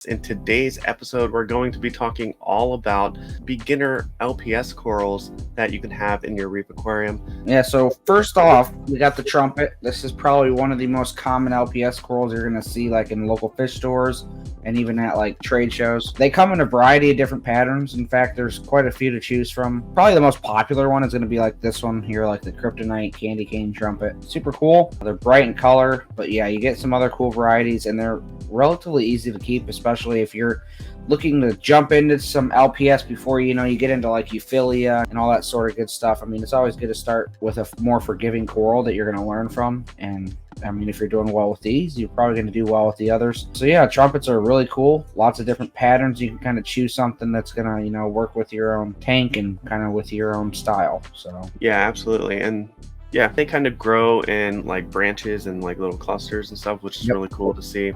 In today's episode, we're going to be talking all about beginner LPS corals that you can have in your reef aquarium. Yeah, so first off, we got the trumpet. This is probably one of the most common LPS corals you're going to see like in local fish stores and even at like trade shows. They come in a variety of different patterns. In fact, there's quite a few to choose from. Probably the most popular one is going to be like this one here, like the kryptonite candy cane trumpet. Super cool. They're bright in color, but yeah, you get some other cool varieties and they're relatively easy to keep, especially if you're looking to jump into some LPS before you get into like euphilia and all that sort of good stuff. I mean, it's always good to start with a more forgiving coral that you're going to learn from. And I mean, if you're doing well with these, you're probably going to do well with the others. So yeah, trumpets are really cool. Lots of different patterns. You can kind of choose something that's going to, work with your own tank and kind of with your own style. So yeah, absolutely. And yeah, they kind of grow in like branches and like little clusters and stuff, which is really cool to see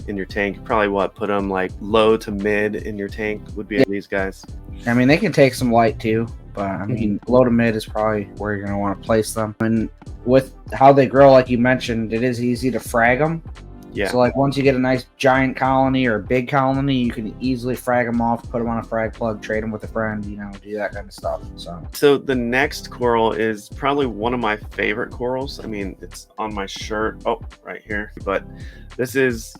in your tank. Probably put them like low to mid in your tank would be these guys. I mean, they can take some light too, but I mean, low to mid is probably where you're going to want to place them. And with how they grow, like you mentioned, it is easy to frag them. Yeah. So like once you get a nice giant colony or a big colony, you can easily frag them off, put them on a frag plug, trade them with a friend, do that kind of stuff. So the next coral is probably one of my favorite corals. I mean, it's on my shirt. Oh, right here. But this is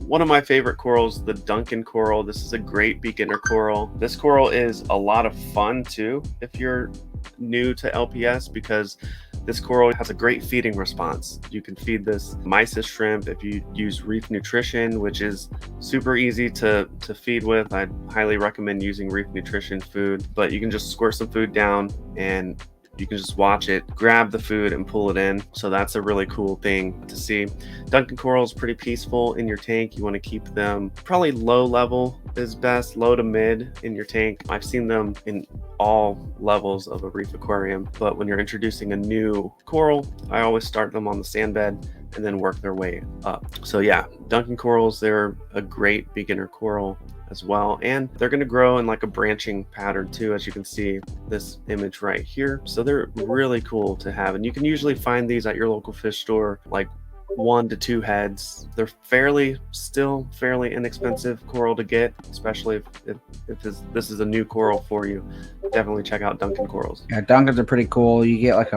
one of my favorite corals, the Duncan coral. This is a great beginner coral. This coral is a lot of fun too if you're new to LPS, because this coral has a great feeding response. You can feed this mysis shrimp if you use Reef Nutrition, which is super easy to feed with. I'd highly recommend using Reef Nutrition food, but you can just squirt some food down and you can just watch it, grab the food and pull it in. So that's a really cool thing to see. Duncan coral is pretty peaceful in your tank. You want to keep them probably low level is best, low to mid in your tank. I've seen them in all levels of a reef aquarium, but when you're introducing a new coral, I always start them on the sand bed and then work their way up. So yeah, Duncan corals, they're a great beginner coral as well, and they're going to grow in like a branching pattern too, as you can see this image right here. So they're really cool to have, and you can usually find these at your local fish store, like 1 to 2 heads. They're still fairly inexpensive coral to get, especially if this is a new coral for you. Definitely check out Duncan corals. Yeah, Duncans are pretty cool. You get like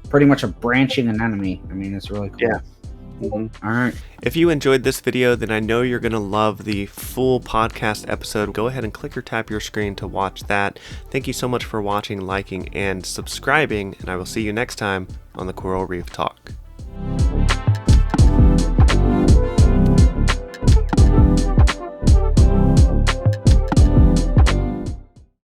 pretty much a branching anemone. I mean, it's really cool. Yeah. All right. If you enjoyed this video, then I know you're going to love the full podcast episode. Go ahead and click or tap your screen to watch that. Thank you so much for watching, liking, and subscribing, and I will see you next time on the Coral Reef Talk.